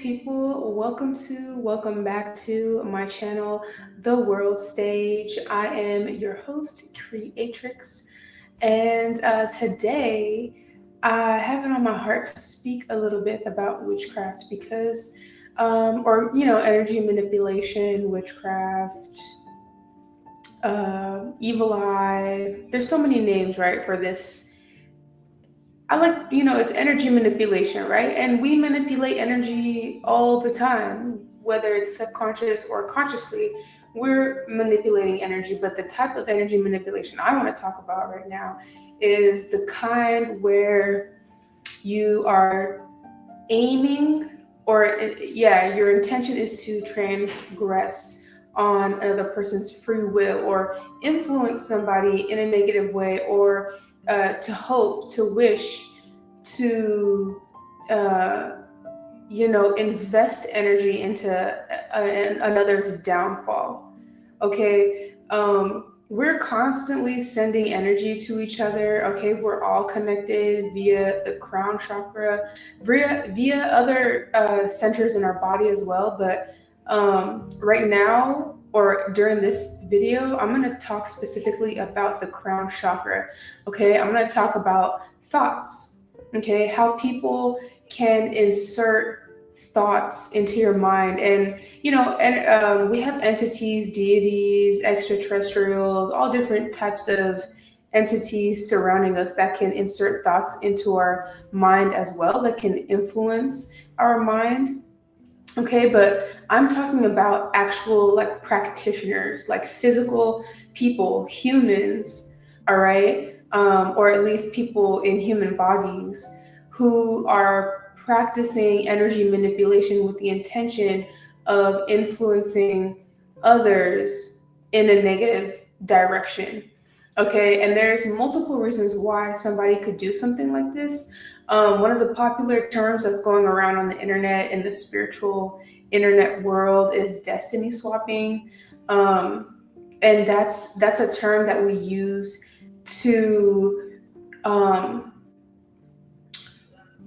people. Welcome back to my channel, The World Stage. I am your host, Creatrix, and today I have it on my heart to speak a little bit about witchcraft because, energy manipulation, witchcraft, evil eye. There's so many names, right, for this. It's energy manipulation, right? And we manipulate energy all the time, whether it's subconscious or consciously. We're manipulating energy, but the type of energy manipulation I want to talk about right now is the kind where you are aiming, your intention is to transgress on another person's free will or influence somebody in a negative way, or to hope, to wish, to invest energy into another's downfall. Okay. We're constantly sending energy to each other. Okay, we're all connected via the crown chakra, via other centers in our body as well. But right now, or during this video, I'm going to talk specifically about the crown chakra. Okay, I'm going to talk about thoughts. Okay, how people can insert thoughts into your mind, and we have entities, deities, extraterrestrials, all different types of entities surrounding us that can insert thoughts into our mind as well, that can influence our mind. Okay, but I'm talking about actual, like, practitioners, like physical people, humans, all right, or at least people in human bodies who are practicing energy manipulation with the intention of influencing others in a negative direction. Okay, and there's multiple reasons why somebody could do something like this. One of the popular terms that's going around on the internet, in the spiritual internet world, is destiny swapping, and that's a term that we use to um,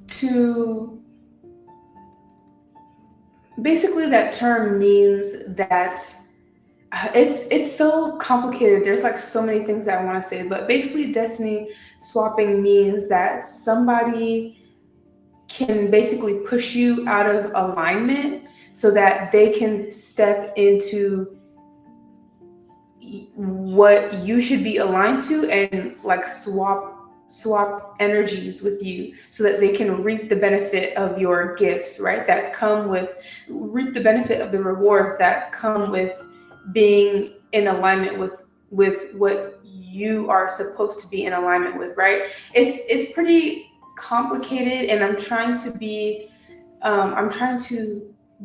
to basically, that term means that it's so complicated. There's like so many things that I want to say, but basically, destiny swapping means that somebody can basically push you out of alignment so that they can step into what you should be aligned to, and like swap energies with you so that they can reap the benefit of your gifts, right, that come with reap the benefit of the rewards that come with being in alignment with what you are supposed to be in alignment with, right? It's pretty complicated, and I'm trying to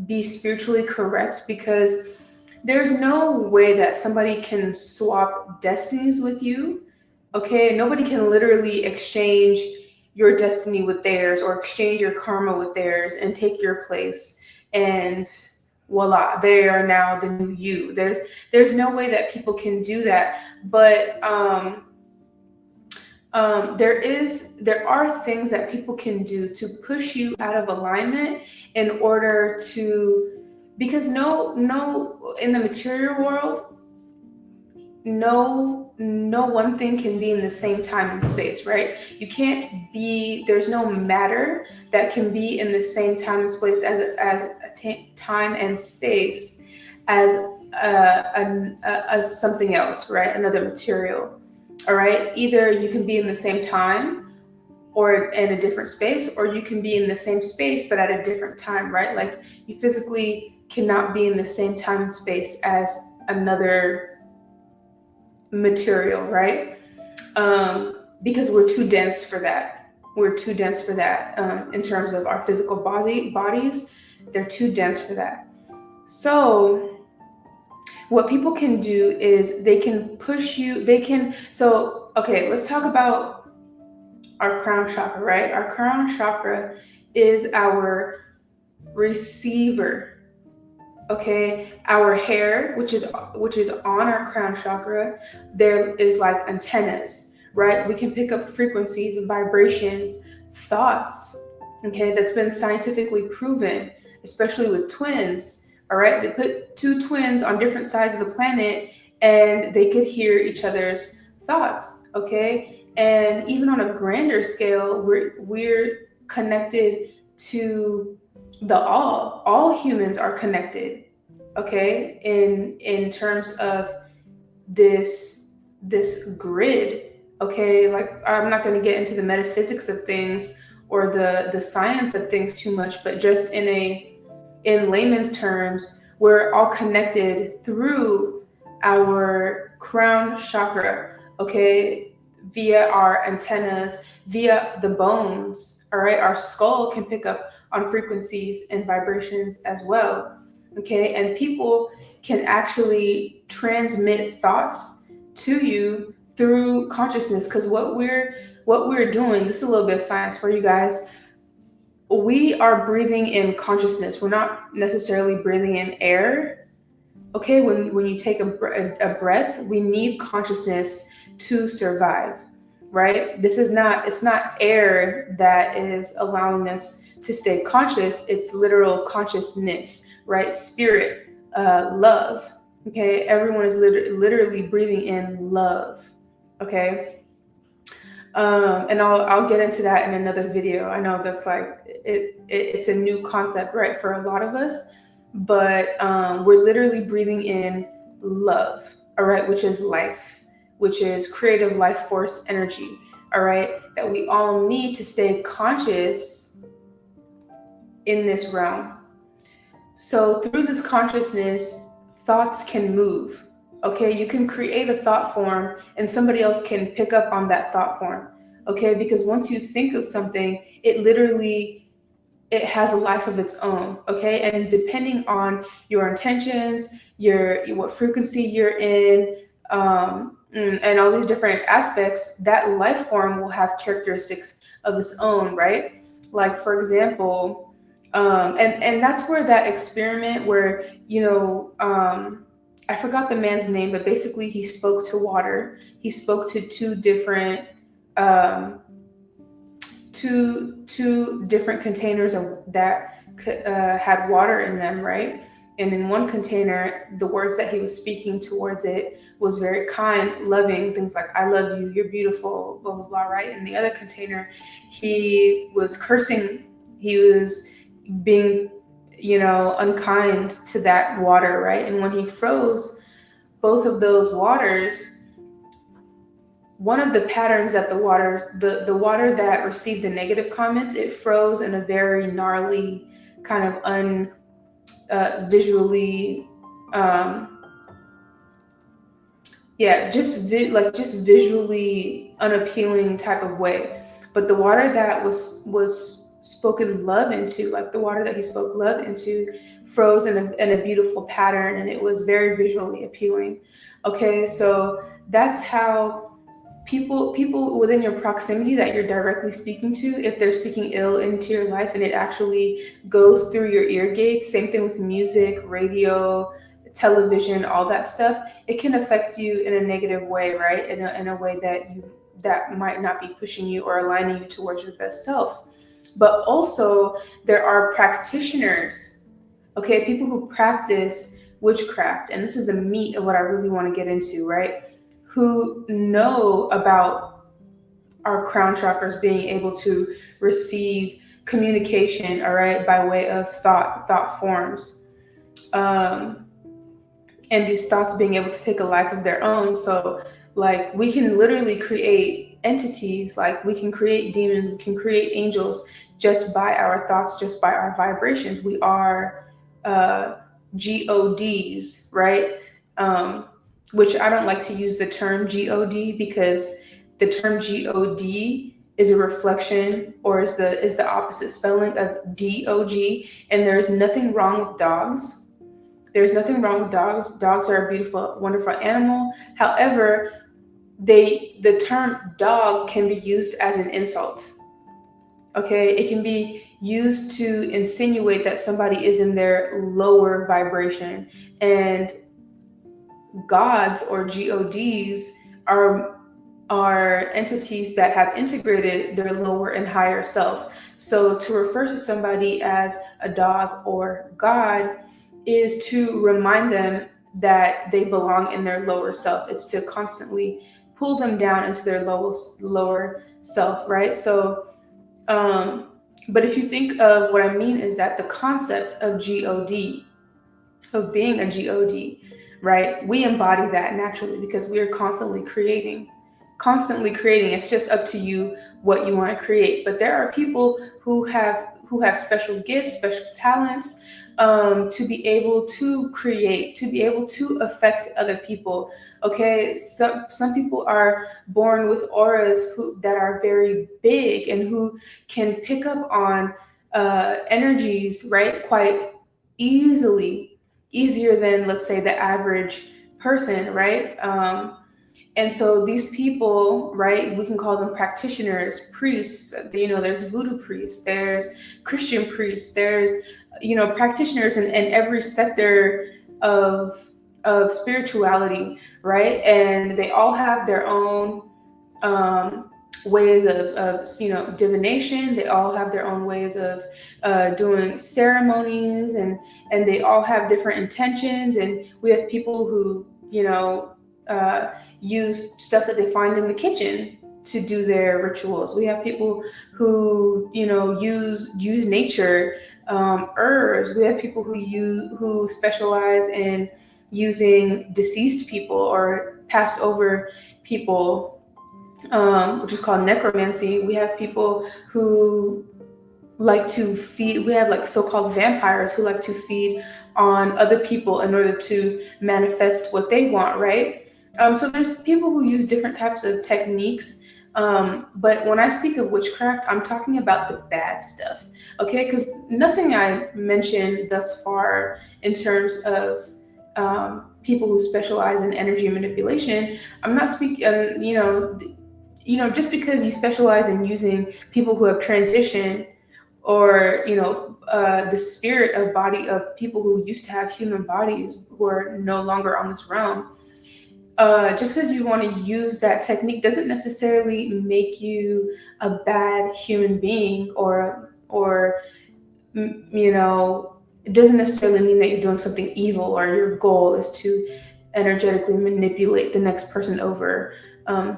be spiritually correct, because there's no way that somebody can swap destinies with you. Okay, nobody can literally exchange your destiny with theirs, or exchange your karma with theirs and take your place, and voila, they are now the new you. There's no way that people can do that. But there are things that people can do to push you out of alignment, in order to, because no, in the material world, no one thing can be in the same time and space, right? You can't be, there's no matter that can be in the same time and space time and space as something else, right? Another material. All right, either you can be in the same time or in a different space, or you can be in the same space but at a different time, right? Like, you physically cannot be in the same time and space as another material, right? Because we're too dense for that. In terms of our physical bodies, they're too dense for that. So what people can do is they can push you, okay, let's talk about our crown chakra, right? Our crown chakra is our receiver. Okay, our hair, which is on our crown chakra, there is like antennas, right? We can pick up frequencies, vibrations, thoughts. Okay, that's been scientifically proven especially with twins. All right, they put two twins on different sides of the planet, and they could hear each other's thoughts. Okay, and even on a grander scale, we're connected to the all. All humans are connected. Okay, in terms of this grid. Okay, like I'm not going to get into the metaphysics of things or the science of things too much, but just in layman's terms, we're all connected through our crown chakra, okay, via our antennas, via the bones. All right, our skull can pick up on frequencies and vibrations as well. Okay, and people can actually transmit thoughts to you through consciousness, because what we're doing, this is a little bit of science for you guys. We are breathing in consciousness. We're not necessarily breathing in air. Okay, when you take a breath, we need consciousness to survive, right? It's not air that is allowing us to stay conscious. It's literal consciousness, right? Spirit, love. Okay, everyone is literally breathing in love. Okay, and I'll get into that in another video. I know that's like it's a new concept, right, for a lot of us, but we're literally breathing in love, all right, which is life, which is creative life force energy, all right, that we all need to stay conscious in this realm. So through this consciousness, thoughts can move. Okay, you can create a thought form and somebody else can pick up on that thought form. Okay, because once you think of something, it has a life of its own. Okay, and depending on your intentions, what frequency you're in, and all these different aspects, that life form will have characteristics of its own, right? Like, for example, and that's where that experiment where, I forgot the man's name, but basically he spoke to water. He spoke to two different containers that had water in them, right? And in one container, the words that he was speaking towards it was very kind, loving, things like, I love you, you're beautiful, blah, blah, blah, right? In the other container, he was cursing, he was being, unkind to that water, right? And when he froze both of those waters, one of the patterns that the water that received the negative comments, it froze in a very gnarly kind of visually, just visually unappealing type of way. But the water that was spoken love into, like the water that he spoke love into, froze in a beautiful pattern, and it was very visually appealing. Okay, so that's how people within your proximity that you're directly speaking to, if they're speaking ill into your life and it actually goes through your ear gates, same thing with music, radio, television, all that stuff, it can affect you in a negative way, right? In a way that might not be pushing you or aligning you towards your best self. But also there are practitioners, okay, people who practice witchcraft, and this is the meat of what I really want to get into, right? Who know about our crown chakras being able to receive communication, all right, by way of thought forms, and these thoughts being able to take a life of their own. So like we can literally create entities, like we can create demons, we can create angels just by our thoughts, just by our vibrations. We are GODs, right? Which I don't like to use the term GOD, because the term GOD is a reflection, or is the opposite spelling of DOG, and there's nothing wrong with dogs. There's nothing wrong with dogs. Dogs are a beautiful, wonderful animal. However, the term dog can be used as an insult. Okay, it can be used to insinuate that somebody is in their lower vibration, and gods or GODs are are entities that have integrated their lower and higher self. So to refer to somebody as a dog or God is to remind them that they belong in their lower self. It's to constantly pull them down into their lower self, right? So, but if you think of what I mean is that the concept of God, of being a God, right? We embody that naturally because we are constantly creating. Constantly creating. It's just up to you what you want to create. But there are people who have special gifts, special talents, to be able to create, to be able to affect other people. Okay, some people are born with auras that are very big and who can pick up on energies, right, quite easily, easier than, let's say, the average person, right? And so these people, right, we can call them practitioners, priests. There's voodoo priests, there's Christian priests, there's practitioners in every sector of spirituality, right? And they all have their own ways of divination. They all have their own ways of doing ceremonies, and they all have different intentions. And we have people who use stuff that they find in the kitchen to do their rituals. We have people who use nature, herbs. We have people who specialize in using deceased people or passed over people, which is called necromancy. We have people who like to feed. We have like so-called vampires who like to feed on other people in order to manifest what they want, right? So there's people who use different types of techniques. But when I speak of witchcraft, I'm talking about the bad stuff, okay? Because nothing I mentioned thus far in terms of people who specialize in energy manipulation, I'm not speaking, just because you specialize in using people who have transitioned, or the spirit of body of people who used to have human bodies who are no longer on this realm, just because you want to use that technique doesn't necessarily make you a bad human being, or it doesn't necessarily mean that you're doing something evil or your goal is to energetically manipulate the next person over,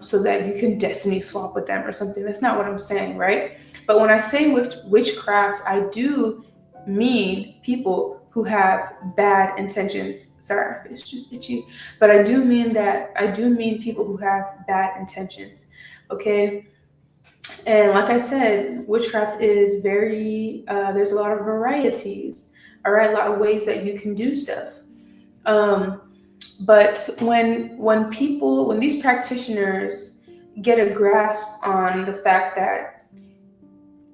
so that you can destiny swap with them or something. That's not what I'm saying, right? But when I say witchcraft, I do mean people who have bad intentions. Sorry, it's just itchy. But I do mean people who have bad intentions. Okay. And like I said, witchcraft is there's a lot of varieties, all right, a lot of ways that you can do stuff. But when these practitioners get a grasp on the fact that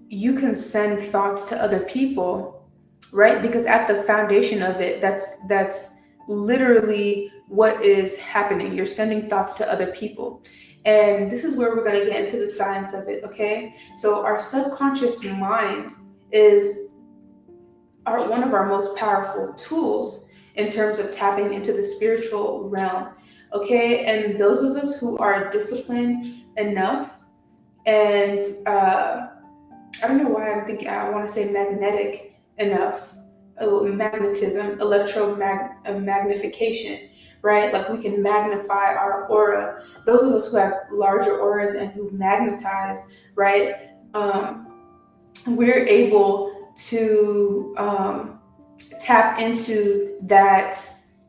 you can send thoughts to other people, right? Because at the foundation of it, that's literally what is happening. You're sending thoughts to other people. And this is where we're going to get into the science of it, okay? So our subconscious mind is one of our most powerful tools in terms of tapping into the spiritual realm, okay? And those of us who are disciplined enough, and I don't know why I want to say magnetic enough, magnetism, magnification, right? Like we can magnify our aura. Those of us who have larger auras and who magnetize, right? We're able to tap into that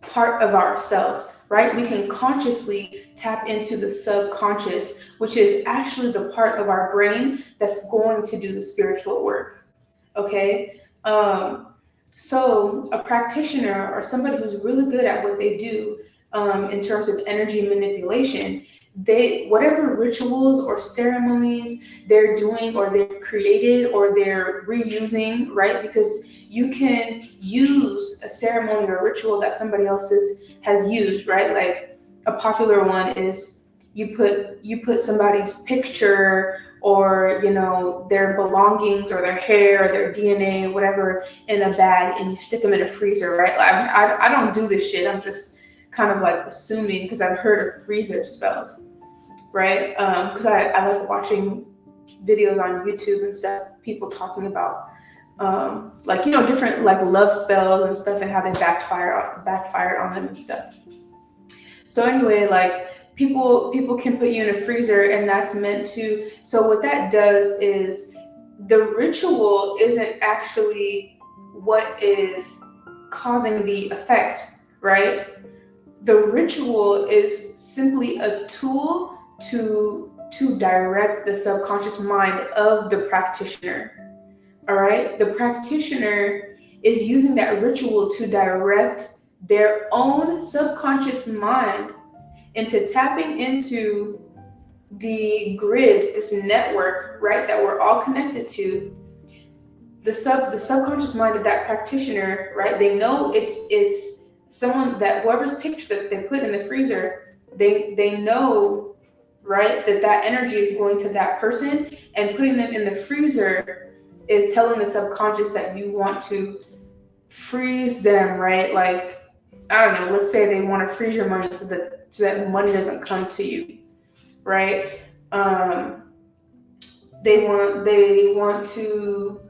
part of ourselves, right? We can consciously tap into the subconscious, which is actually the part of our brain that's going to do the spiritual work, okay? So a practitioner or somebody who's really good at what they do, in terms of energy manipulation, whatever rituals or ceremonies they're doing or they've created or they're reusing, right? Because you can use a ceremony or ritual that somebody else has used, right? Like a popular one is you put somebody's picture or their belongings or their hair or their DNA, whatever, in a bag and you stick them in a freezer, right? Like, I don't do this shit. I'm just kind of like assuming because I've heard of freezer spells. right? Because I like watching videos on YouTube and stuff, people talking about like, you know, different like love spells and stuff and how they backfired on them and stuff. So anyway, like people can put you in a freezer, and that's meant to. So what that does is the ritual isn't actually what is causing the effect, right? The ritual is simply a tool to direct the subconscious mind of the practitioner. All right, the practitioner is using that ritual to direct their own subconscious mind into tapping into the grid, this network, right, that we're all connected to. The subconscious mind of that practitioner, right? They know it's someone, that whoever's picture that they put in the freezer, they know, right, that energy is going to that person, and putting them in the freezer is telling the subconscious that you want to freeze them, right? Like, I don't know, let's say they want to freeze your money so that money doesn't come to you, right? They want to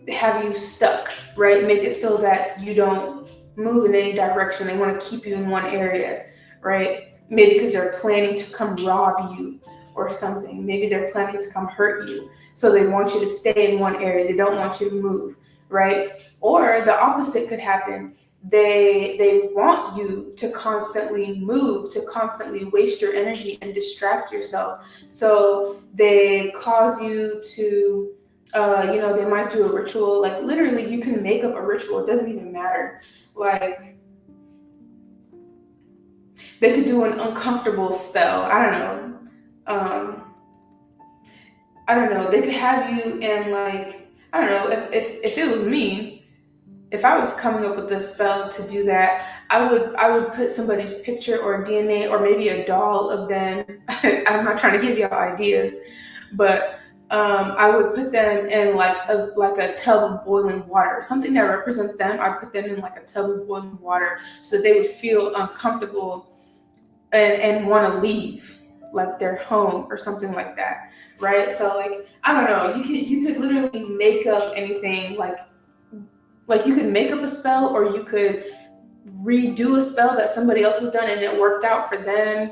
have you stuck, right? Make it so that you don't move in any direction. They want to keep you in one area, right? Maybe because they're planning to come rob you or something. Maybe they're planning to come hurt you. So they want you to stay in one area. They don't want you to move, right? Or the opposite could happen. They want you to constantly move, to constantly waste your energy and distract yourself. So they cause you to you know, they might do a ritual. Like literally, you can make up a ritual. It doesn't even matter. Like they could do an uncomfortable spell. I don't know. I don't know. They could have you in like, I don't know. If it was me, if I was coming up with a spell to do that, I would put somebody's picture or DNA or maybe a doll of them. I'm not trying to give y'all ideas, but I would put them in like a tub of boiling water, something that represents them. I put them in like a tub of boiling water so that they would feel uncomfortable and want to leave like their home or something like that, right? So like, I don't know, you could literally make up anything, like you could make up a spell, or you could redo a spell that somebody else has done and it worked out for them.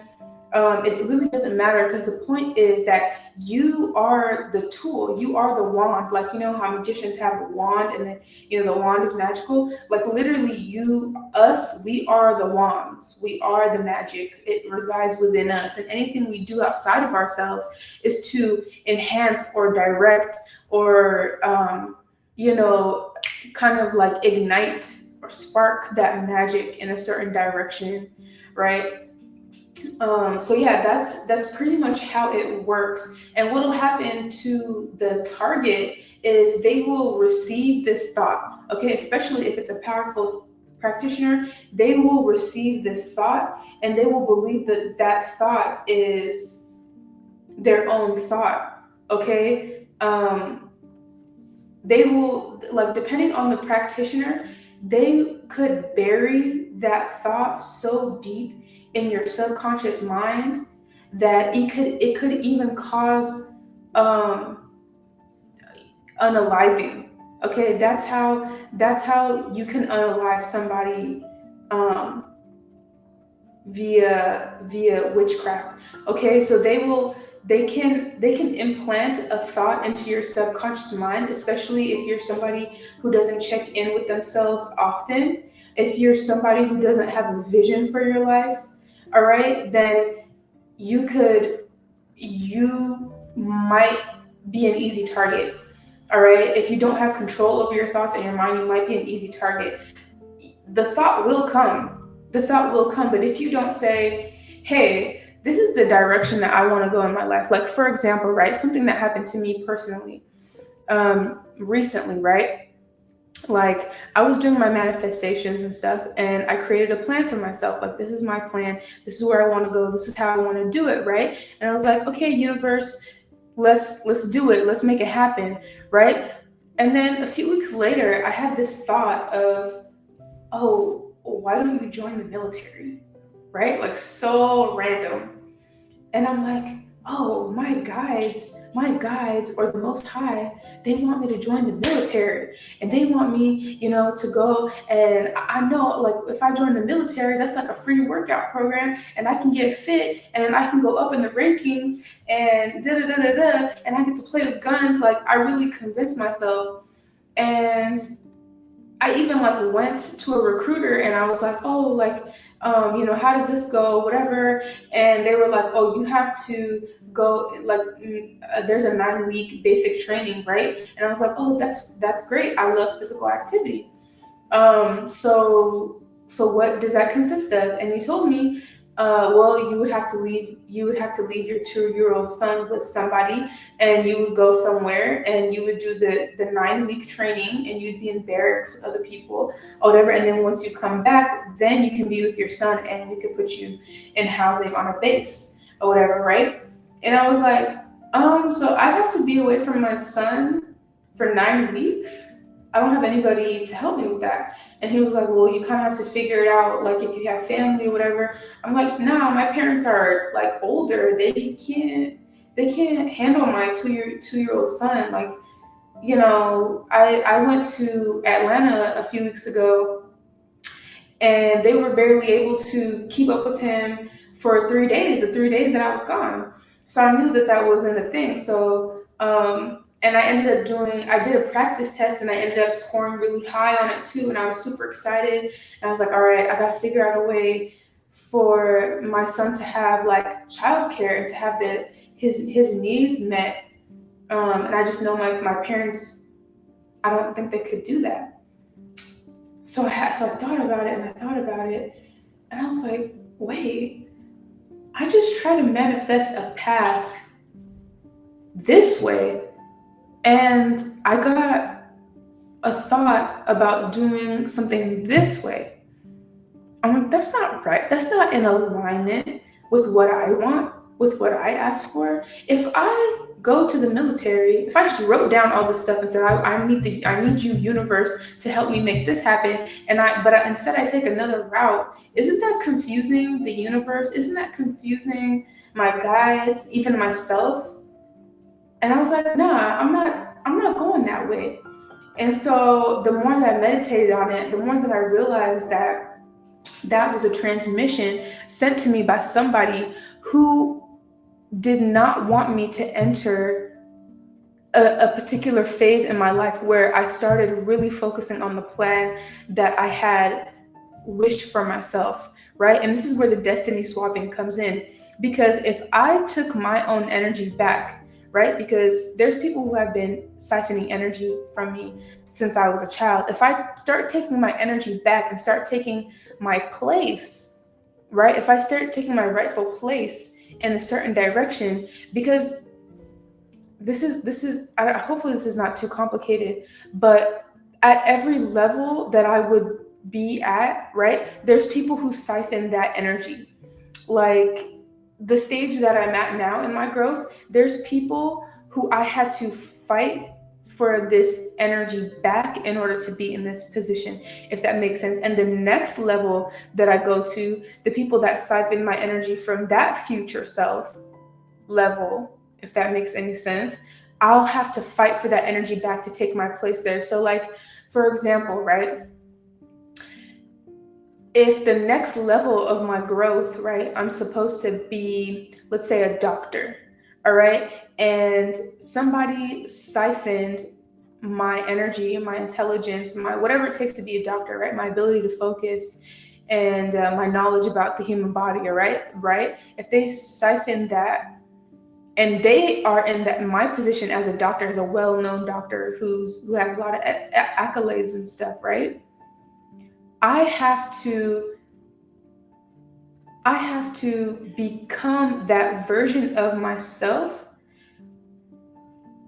It really doesn't matter, because the point is that you are the tool, you are the wand. Like, you know how magicians have a wand and then, you know, the wand is magical. Like literally we are the wands, we are the magic. It resides within us, and anything we do outside of ourselves is to enhance or direct or you know, kind of like ignite or spark that magic in a certain direction, right? So yeah, that's pretty much how it works. And what'll happen to the target is they will receive this thought, okay, especially if it's a powerful practitioner. They will receive this thought, and they will believe that that thought is their own thought, okay. They will, like, depending on the practitioner, they could bury that thought so deep in your subconscious mind that it could even cause unaliving. Okay, that's how you can unalive somebody via witchcraft. Okay, so they can implant a thought into your subconscious mind, especially if you're somebody who doesn't check in with themselves often. If you're somebody who doesn't have a vision for your life, all right, then you might be an easy target. All right, if you don't have control over your thoughts and your mind, you might be an easy target. The thought will come. But if you don't say, hey, this is the direction that I want to go in my life. Like, for example, right, something that happened to me personally recently, right? Like, I was doing my manifestations and stuff, and I created a plan for myself. Like, this is my plan. This is where I want to go. This is how I want to do it, right? And I was like, okay, universe, let's do it. Let's make it happen, right? And then a few weeks later, I had this thought of, oh, why don't you join the military, right? Like, so random. And I'm like, oh, my guides, or the Most High, they want me to join the military, and they want me, to go. And I know, like, if I join the military, that's like a free workout program, and I can get fit, and then I can go up in the rankings, and da da da da da, and I get to play with guns. Like, I really convinced myself. And I even like went to a recruiter and I was like, oh, like, how does this go? Whatever. And they were like, oh, you have to go, like, there's a 9-week basic training, right? And I was like, oh, that's great. I love physical activity. So what does that consist of? And he told me, well, you would have to leave your 2-year-old son with somebody, and you would go somewhere, and you would do the 9-week training, and you'd be in barracks with other people, or whatever. And then once you come back, then you can be with your son, and we could put you in housing on a base or whatever, right? And I was like, so I'd have to be away from my son for 9 weeks. I don't have anybody to help me with that. And he was like, well, you kind of have to figure it out, like if you have family or whatever. I'm like, nah, my parents are like older. They can't handle my two-year-old son. Like, I went to Atlanta a few weeks ago, and they were barely able to keep up with him for 3 days, the 3 days that I was gone. So I knew that that wasn't a thing. So, and I did a practice test, and I ended up scoring really high on it too. And I was super excited. And I was like, all right, I got to figure out a way for my son to have like childcare and to have his needs met. And I just know my parents, I don't think they could do that. So I thought about it and I thought about it, and I was like, wait, I just try to manifest a path this way, and I got a thought about doing something this way. I'm like, that's not right. That's not in alignment with what I want, with what I asked for. If I go to the military, if I just wrote down all this stuff and said, I need you, universe, to help me make this happen, instead I take another route, isn't that confusing the universe? Isn't that confusing my guides, even myself? And I was like, nah, I'm not going that way. And so the more that I meditated on it, the more that I realized that that was a transmission sent to me by somebody who did not want me to enter a particular phase in my life where I started really focusing on the plan that I had wished for myself, right? And this is where the destiny swapping comes in. Because if I took my own energy back, right? Because there's people who have been siphoning energy from me since I was a child. If I start taking my energy back and start taking my place, right? If I start taking my rightful place in a certain direction, because hopefully this is not too complicated, but at every level that I would be at, right, there's people who siphon that energy. Like the stage that I'm at now in my growth, there's people who I had to fight for this energy back in order to be in this position, if that makes sense. And the next level that I go to, the people that siphon my energy from that future self level, if that makes any sense, I'll have to fight for that energy back to take my place there. So, like, for example, right, if the next level of my growth, right, I'm supposed to be, let's say, a doctor, all right, and somebody siphoned my energy, my intelligence, my whatever it takes to be a doctor, right, my ability to focus, and my knowledge about the human body, all right, if they siphon that, and they are in that, my position as a doctor, as a well-known doctor who has a lot of accolades and stuff, right, I have to become that version of myself,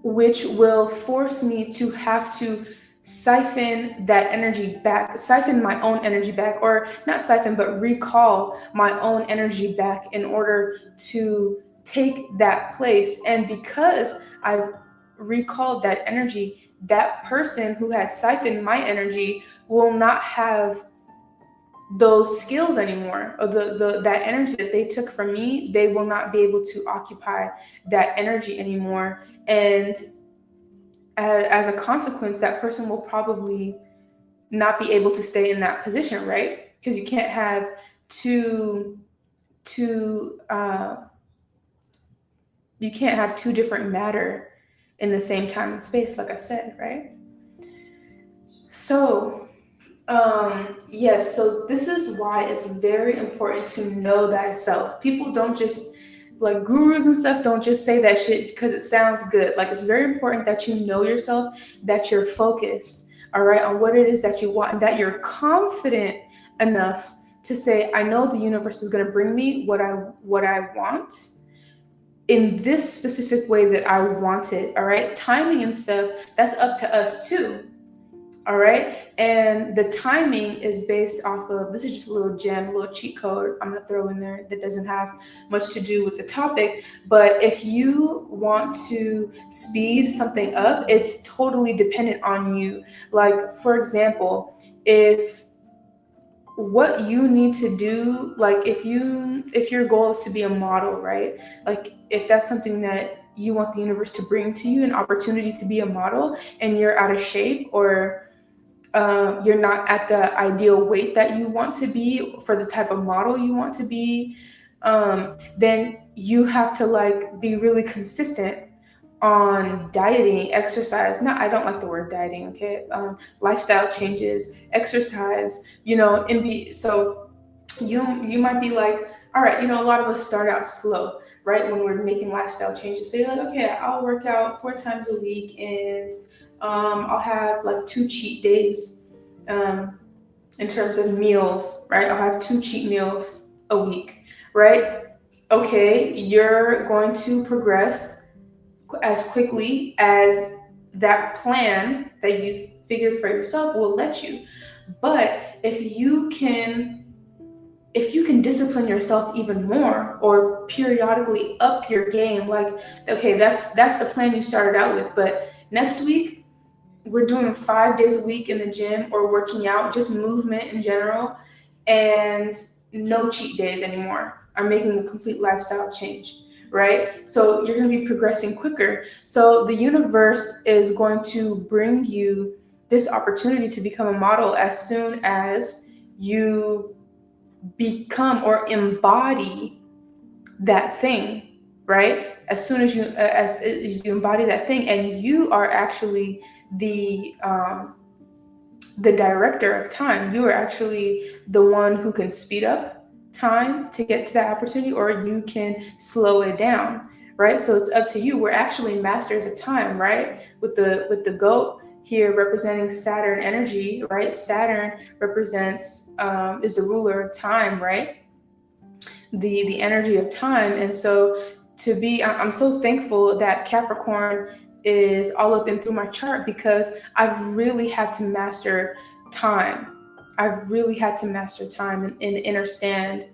which will force me to have to siphon that energy back, siphon my own energy back, or not siphon, but recall my own energy back in order to take that place. And because I've recalled that energy, that person who had siphoned my energy will not have those skills anymore, or that energy that they took from me. They will not be able to occupy that energy anymore, and as a consequence, that person will probably not be able to stay in that position, right? Because you can't have two you can't have two different matter in the same time and space, like I said, right? So yes, so this is why it's very important to know thyself. People don't just, like, gurus and stuff don't just say that shit because it sounds good. Like, it's very important that you know yourself, that you're focused, all right, on what it is that you want, and that you're confident enough to say, I know the universe is going to bring me what I want in this specific way that I want it, all right? Timing and stuff, that's up to us too. All right. And the timing is based off of, this is just a little gem, a little cheat code I'm going to throw in there that doesn't have much to do with the topic. But if you want to speed something up, it's totally dependent on you. Like, for example, if what you need to do, like if your goal is to be a model, right? Like if that's something that you want the universe to bring to you, an opportunity to be a model, and you're out of shape, or you're not at the ideal weight that you want to be for the type of model you want to be, then you have to like be really consistent on dieting, exercise. No, I don't like the word dieting. Okay, lifestyle changes, exercise. So you might be like, all right, a lot of us start out slow, right? When we're making lifestyle changes, so you're like, okay, I'll work out 4 times a week, and I'll have like 2 cheat days in terms of meals, right? I'll have 2 cheat meals a week, right? Okay, you're going to progress as quickly as that plan that you've figured for yourself will let you. But if you can discipline yourself even more, or periodically up your game, like, okay, that's the plan you started out with, but next week we're doing 5 days a week in the gym, or working out, just movement in general, and no cheat days anymore. I'm making a complete lifestyle change, right? So you're going to be progressing quicker. So the universe is going to bring you this opportunity to become a model as soon as you become or embody that thing, right? As soon as you embody that thing, and you are actually the director of time. You are actually the one who can speed up time to get to that opportunity, or you can slow it down, right? So it's up to you. We're actually masters of time, right? With the goat here representing Saturn energy, right? Saturn represents is the ruler of time, right? The energy of time. And so I'm so thankful that Capricorn is all up and through my chart, because I've really had to master time. I've really had to master time and understand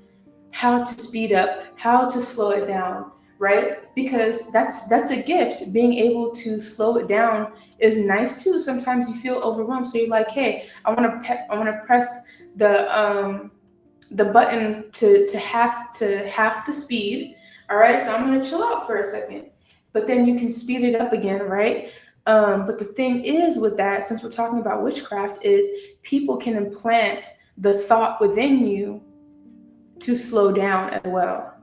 how to speed up, how to slow it down, right? Because that's a gift. Being able to slow it down is nice too. Sometimes you feel overwhelmed, so you're like, hey, I want to press the button to half the speed. All right, so I'm going to chill out for a second, but then you can speed it up again, right? But the thing is with that, since we're talking about witchcraft, is people can implant the thought within you to slow down as well.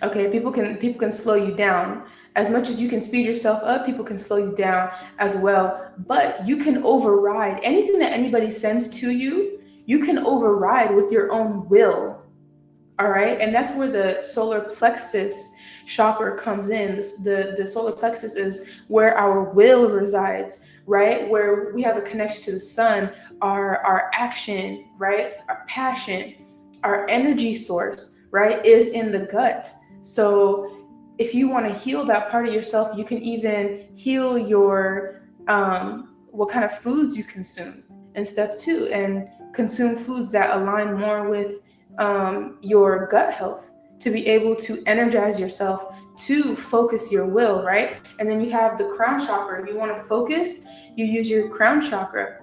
Okay, people can slow you down. As much as you can speed yourself up, people can slow you down as well. But you can override anything that anybody sends to you. You can override with your own will. All right, and that's where the solar plexus chakra comes in. The solar plexus is where our will resides, right? Where we have a connection to the sun, our action, right? Our passion, our energy source, right, is in the gut. So if you want to heal that part of yourself, you can even heal your what kind of foods you consume and stuff too, and consume foods that align more with your gut health, to be able to energize yourself, to focus your will, right? And then you have the crown chakra. If you want to focus, you use your crown chakra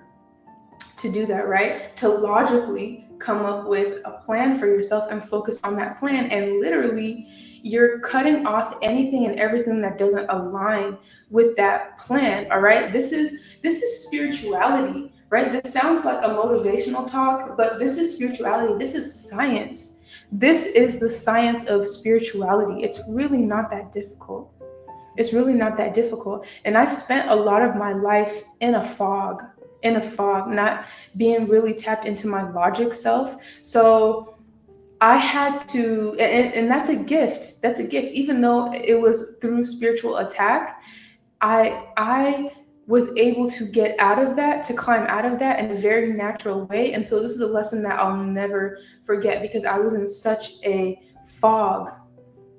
to do that, right? To logically come up with a plan for yourself and focus on that plan. And literally, you're cutting off anything and everything that doesn't align with that plan. All right. This is spirituality, right? This sounds like a motivational talk, but this is spirituality. This is science. This is the science of spirituality. It's really not that difficult. It's really not that difficult. And I've spent a lot of my life in a fog, not being really tapped into my logic self. So I had to, and that's a gift. That's a gift. Even though it was through spiritual attack, I was able to get out of that, to climb out of that in a very natural way. And so this is a lesson that I'll never forget, because I was in such a fog,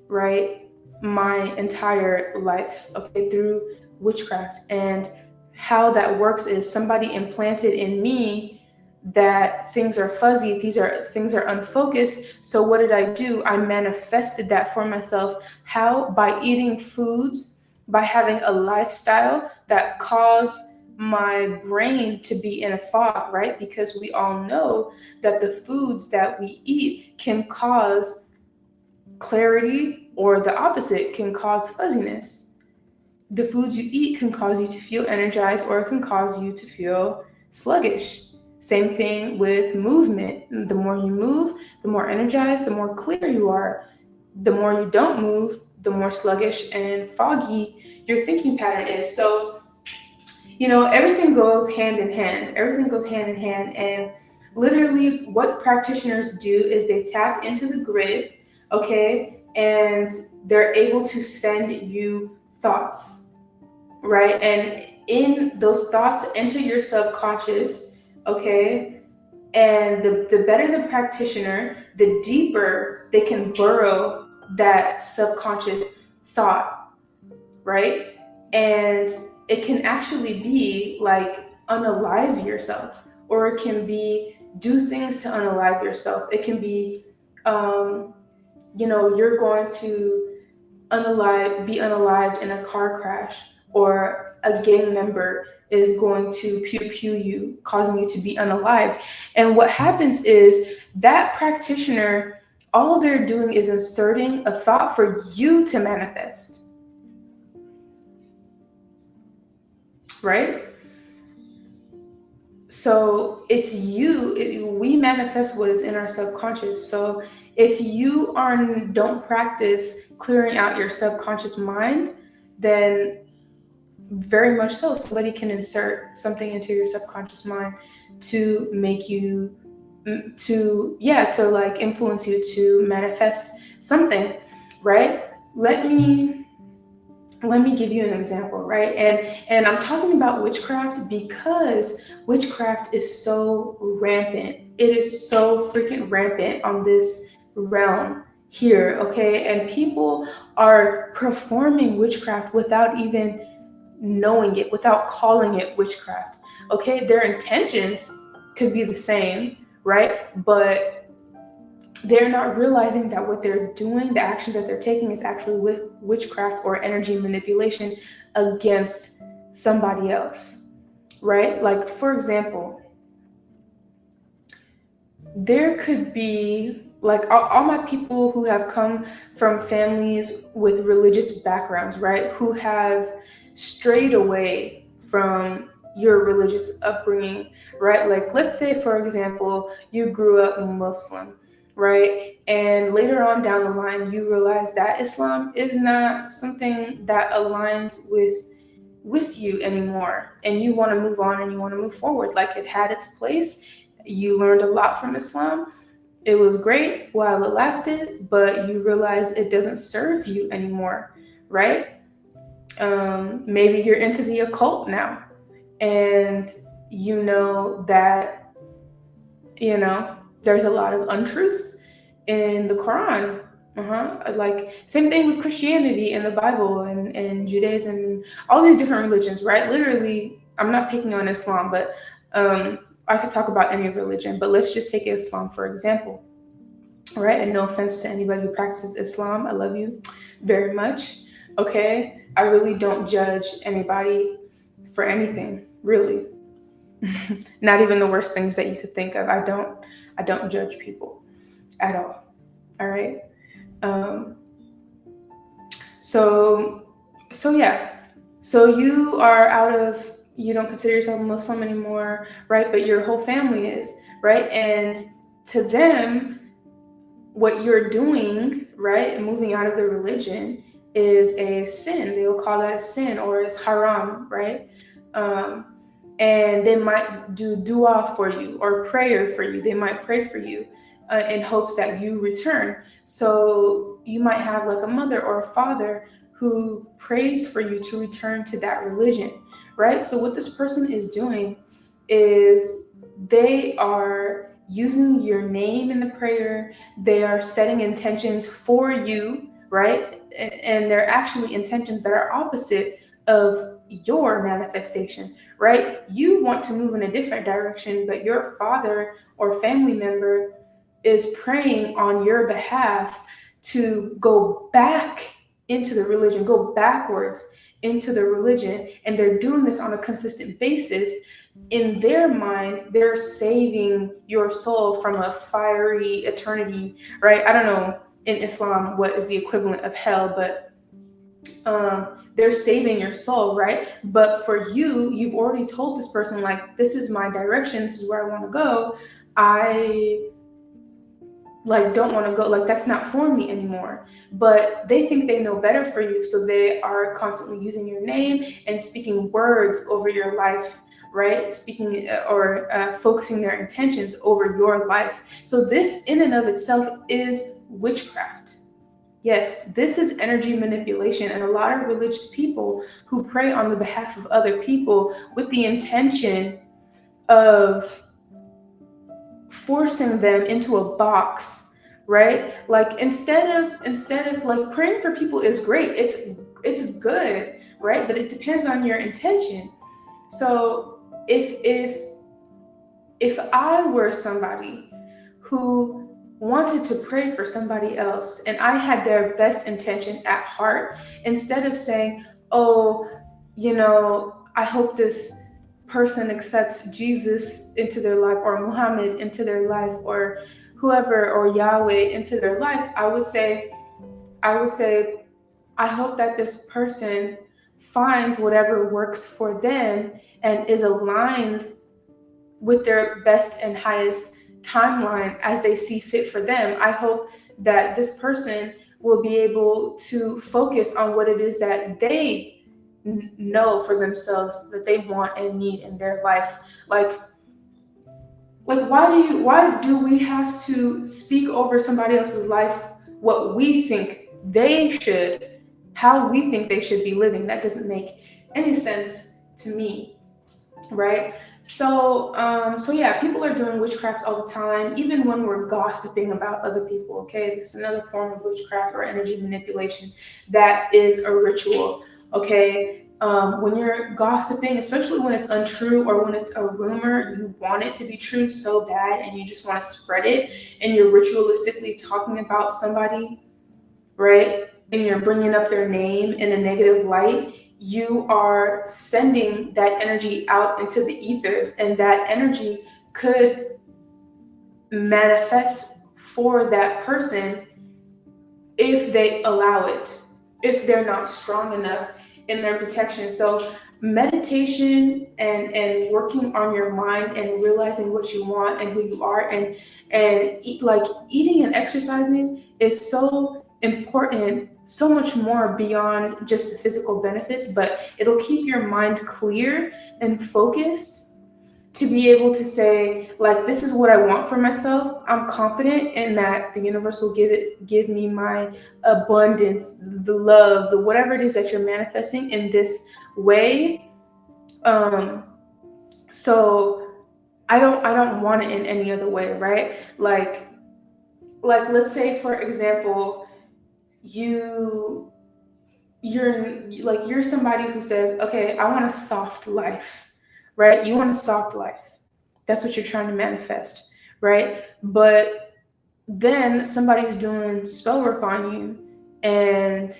right? My entire life, okay, through witchcraft. And how that works is somebody implanted in me that things are fuzzy, things are unfocused. So what did I do? I manifested that for myself. How? By eating foods, by having a lifestyle that caused my brain to be in a fog, right? Because we all know that the foods that we eat can cause clarity, or the opposite, can cause fuzziness. The foods you eat can cause you to feel energized, or it can cause you to feel sluggish. Same thing with movement. The more you move, the more energized, the more clear you are. The more you don't move, the more sluggish and foggy your thinking pattern is. So, everything goes hand in hand. Everything goes hand in hand. And literally, what practitioners do is they tap into the grid, okay? And they're able to send you thoughts, right? And in those thoughts, enter your subconscious, okay? And the better the practitioner, the deeper they can burrow that subconscious thought, right? And it can actually be like unalive yourself, or it can be do things to unalive yourself. It can be, you're going to be unalived in a car crash, or a gang member is going to pew you, causing you to be unalived. And what happens is that practitioner, all they're doing is inserting a thought for you to manifest, right? So it's we manifest what is in our subconscious. So if you don't practice clearing out your subconscious mind, then very much so, somebody can insert something into your subconscious mind to make you, to like influence you to manifest something, right? Let me give you an example, right? And I'm talking about witchcraft because witchcraft is so rampant. It is so freaking rampant on this realm here, okay? And people are performing witchcraft without even knowing it, without calling it witchcraft, okay? Their intentions could be the same, right? But they're not realizing that what they're doing, the actions that they're taking, is actually with witchcraft or energy manipulation against somebody else, right? Like, for example, there could be, like, all my people who have come from families with religious backgrounds, right? Who have strayed away from your religious upbringing, right? Like, let's say, for example, you grew up Muslim, right? And later on down the line, you realize that Islam is not something that aligns with you anymore. And you want to move on and you want to move forward. Like, it had its place. You learned a lot from Islam. It was great while it lasted, but you realize it doesn't serve you anymore, right? Maybe you're into the occult now, and you know that, there's a lot of untruths in the Quran. Like, same thing with Christianity and the Bible and Judaism and all these different religions, right? Literally, I'm not picking on Islam, but I could talk about any religion, but let's just take Islam, for example, right? And no offense to anybody who practices Islam. I love you very much, okay? I really don't judge anybody for anything, really. Not even the worst things that you could think of. I don't judge people at all right. um so yeah, so you are out of, you don't consider yourself a Muslim anymore, right? But your whole family is, right? And to them, what you're doing, right, moving out of the religion, is a sin. They will call that a sin, or it's haram, right? Um, and they might do dua for you or prayer for you. They might pray for you in hopes that you return. So you might have like a mother or a father who prays for you to return to that religion, right? So what this person is doing is they are using your name in the prayer. They are setting intentions for you, right? And they're actually intentions that are opposite of your manifestation, right? You want to move in a different direction, but your father or family member is praying on your behalf to go back into the religion, go backwards into the religion, and they're doing this on a consistent basis. In their mind, they're saving your soul from a fiery eternity, right? I don't know in Islam what is the equivalent of hell, but they're saving your soul, right? But for you, you've already told this person, like, this is my direction, this is where I want to go. I like don't want to go, like that's not for me anymore. But they think they know better for you, so they are constantly using your name and speaking words over your life, right? Speaking or focusing their intentions over your life. So this in and of itself is witchcraft. Yes, this is energy manipulation, and a lot of religious people who pray on the behalf of other people with the intention of forcing them into a box, right? Like instead of like, praying for people is great. It's good, right? But it depends on your intention. So if I were somebody who wanted to pray for somebody else and I had their best intention at heart, instead of saying, oh, I hope this person accepts Jesus into their life, or Muhammad into their life, or whoever, or Yahweh into their life, I would say, I hope that this person finds whatever works for them and is aligned with their best and highest timeline as they see fit for them. I hope that this person will be able to focus on what it is that they know for themselves that they want and need in their life. Like why do we have to speak over somebody else's life what we think they should, how we think they should be living? That doesn't make any sense to me, right? So yeah, people are doing witchcraft all the time, even when we're gossiping about other people. Okay, this is another form of witchcraft or energy manipulation. That is a ritual. Okay, when you're gossiping, especially when it's untrue or when it's a rumor, you want it to be true so bad, and you just want to spread it, and you're ritualistically talking about somebody, right? And you're bringing up their name in a negative light. You are sending that energy out into the ethers, and that energy could manifest for that person if they allow it, if they're not strong enough in their protection. So meditation and working on your mind and realizing what you want and who you are, and like eating and exercising is so important, so much more beyond just the physical benefits, but it'll keep your mind clear and focused to be able to say, like, this is what I want for myself. I'm confident in that the universe will give me my abundance, the love, the whatever it is that you're manifesting in this way. So I don't want it in any other way, right? Like let's say, for example, you're you're somebody who says, okay, I want a soft life, right? You want a soft life. That's what you're trying to manifest, right? But then somebody's doing spell work on you, and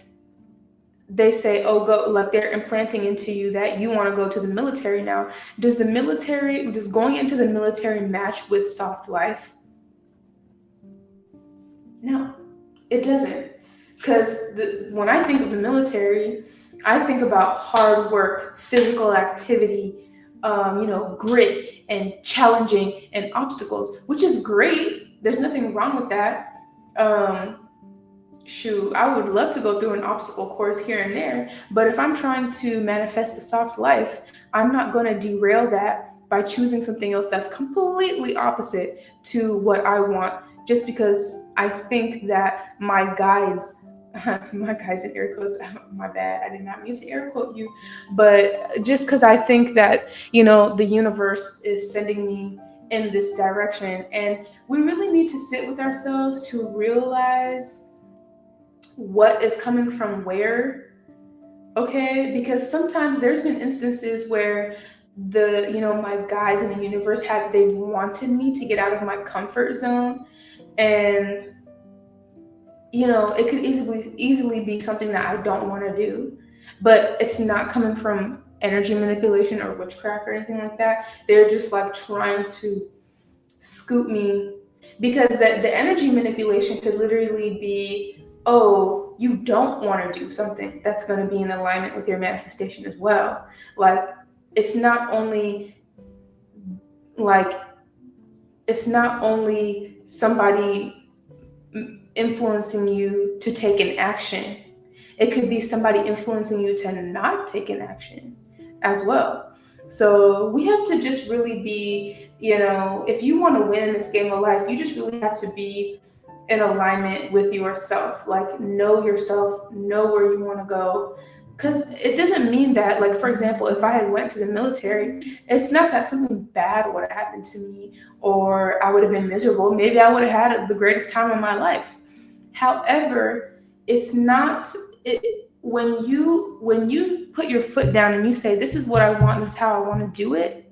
they say, oh, go, like they're implanting into you that you want to go to the military now. Does going into the military match with soft life? No, it doesn't. Because when I think of the military, I think about hard work, physical activity, grit and challenging and obstacles, which is great. There's nothing wrong with that. Shoot, I would love to go through an obstacle course here and there, but if I'm trying to manifest a soft life, I'm not going to derail that by choosing something else that's completely opposite to what I want, just because I think that my guides in air quotes, my bad, I did not mean to air quote you, but just because I think that, the universe is sending me in this direction. And we really need to sit with ourselves to realize what is coming from where, okay? Because sometimes there's been instances where my guides in the universe they've wanted me to get out of my comfort zone, and it could easily be something that I don't want to do, but it's not coming from energy manipulation or witchcraft or anything like that. They're just like trying to scoop me, because the energy manipulation could literally be, oh, you don't want to do something that's going to be in alignment with your manifestation as well. Like, it's not only somebody influencing you to take an action. It could be somebody influencing you to not take an action as well. So we have to just really be, if you want to win in this game of life, you just really have to be in alignment with yourself. Like, know yourself, know where you want to go. Because it doesn't mean that, like, for example, if I had went to the military, it's not that something bad would have happened to me or I would have been miserable. Maybe I would have had the greatest time of my life. However, it's not when you put your foot down and you say, this is what I want, this is how I want to do it,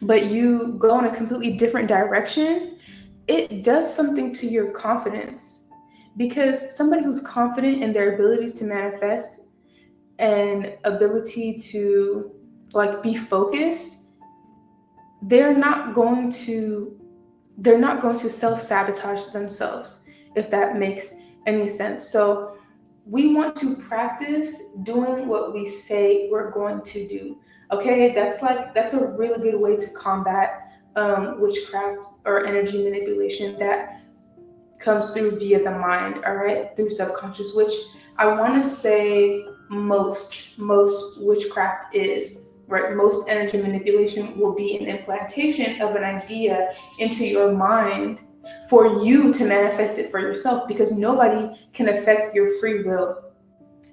but you go in a completely different direction, it does something to your confidence. Because somebody who's confident in their abilities to manifest and ability to be focused, they're not going to self-sabotage themselves, if that makes any sense. So we want to practice doing what we say we're going to do. Okay, that's a really good way to combat witchcraft or energy manipulation that comes through via the mind, all right, through subconscious, which I want to say most witchcraft is, right? Most energy manipulation will be an implantation of an idea into your mind for you to manifest it for yourself, because nobody can affect your free will.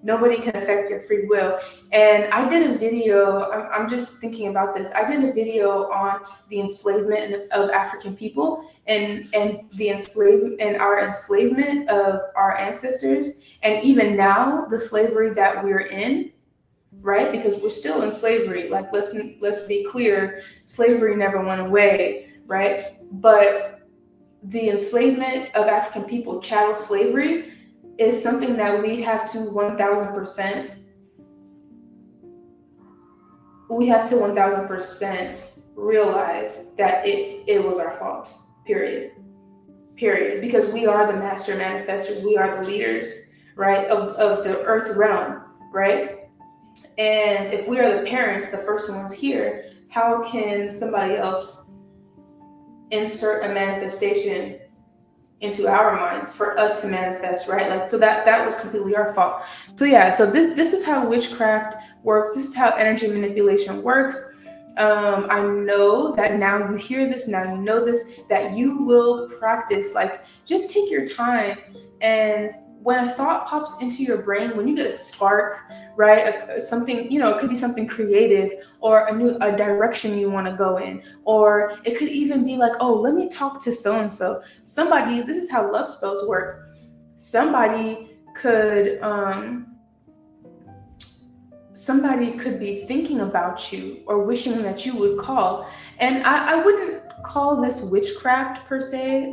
Nobody can affect your free will. And I did a video, I'm just thinking about this. I did a video on the enslavement of African people and our enslavement of our ancestors. And even now, the slavery that we're in, right? Because we're still in slavery. Like, let's be clear, slavery never went away, right? But the enslavement of African people, chattel slavery, is something that we have to 1,000% realize that it was our fault, period, because we are the master manifestors, we are the leaders, right, of the earth realm, right? And if we are the parents, the first ones here, how can somebody else insert a manifestation into our minds for us to manifest, right? Like, so that was completely our fault. So yeah, so this is how witchcraft works. This is how energy manipulation works. I know that now you hear this, now you know this, that you will practice. Like, just take your time, and when a thought pops into your brain, when you get a spark, right, something, it could be something creative or a direction you want to go in, or it could even be like, oh, let me talk to so-and-so. Somebody, this is how love spells work. Somebody could be thinking about you or wishing that you would call. And I wouldn't call this witchcraft per se,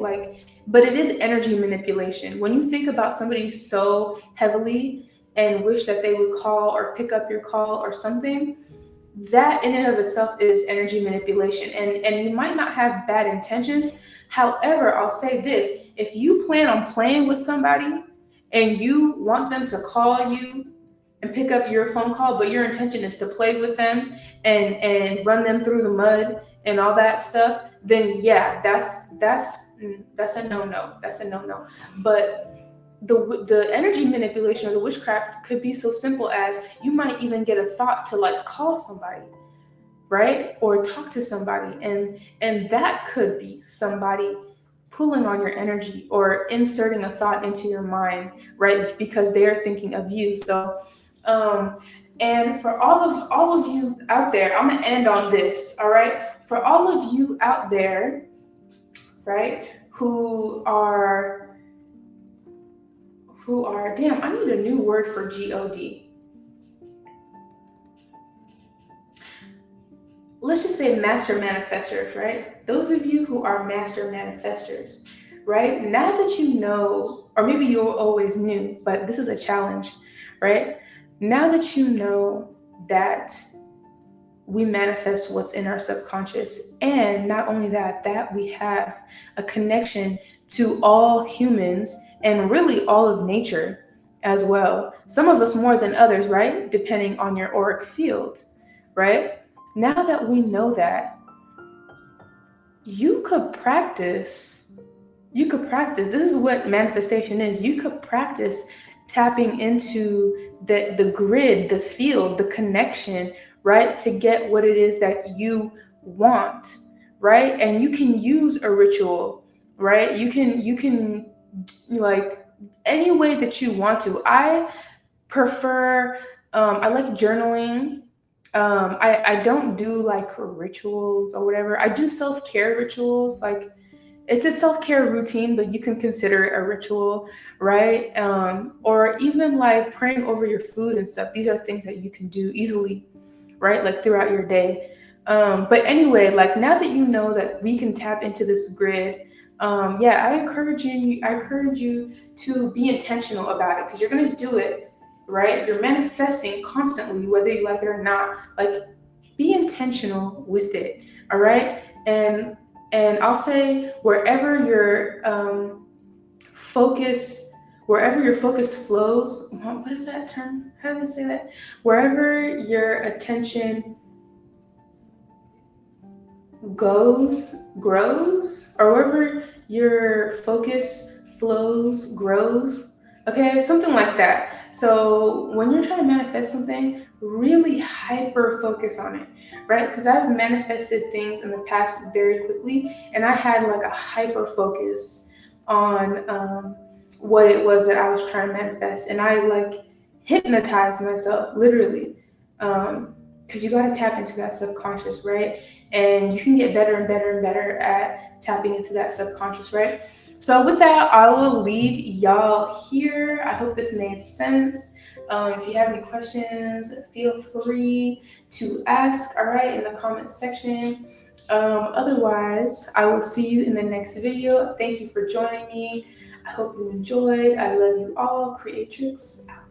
but it is energy manipulation. When you think about somebody so heavily and wish that they would call or pick up your call or something, that in and of itself is energy manipulation. And you might not have bad intentions. However, I'll say this: if you plan on playing with somebody and you want them to call you and pick up your phone call, but your intention is to play with them and run them through the mud and all that stuff, then yeah, that's a no-no. That's a no-no. But the energy manipulation or the witchcraft could be so simple as you might even get a thought to like call somebody, right, or talk to somebody, and that could be somebody pulling on your energy or inserting a thought into your mind, right, because they are thinking of you. So um and for all of you out there, I'm gonna end on this. All right, for all of you out there, right, who are, damn, I need a new word for God. Let's just say master manifestors, right? Those of you who are master manifestors, right? Now that you know, or maybe you always knew, but this is a challenge, right? Now that you know that we manifest what's in our subconscious, and not only that, that we have a connection to all humans and really all of nature as well. Some of us more than others, right? Depending on your auric field, right? Now that we know that, you could practice. This is what manifestation is. You could practice tapping into the grid, the field, the connection, right, to get what it is that you want, right? And you can use a ritual, right? You can like any way that you want to. I prefer I like journaling. I don't do like rituals or whatever. I do self-care rituals. Like, it's a self-care routine, but you can consider it a ritual, right? Or even like praying over your food and stuff. These are things that you can do easily, right? Like throughout your day. But anyway, like now that you know that we can tap into this grid, yeah, I encourage you to be intentional about it, because you're gonna do it, right? You're manifesting constantly, whether you like it or not. Like, be intentional with it, all right? And I'll say focus, wherever your focus flows. What is that term? How do they say that? Wherever your attention grows, or wherever your focus flows, grows. Okay, something like that. So when you're trying to manifest something, really hyper focus on it, right? Because I've manifested things in the past very quickly, and I had like a hyper focus on what it was that I was trying to manifest, and I like hypnotized myself, literally. Because you got to tap into that subconscious, right? And you can get better and better and better at tapping into that subconscious, right? So with that, I will leave y'all here. I hope this made sense. If you have any questions, feel free to ask, all right, in the comment section. Otherwise, I will see you in the next video. Thank you for joining me. I hope you enjoyed. I love you all. Creatrix out.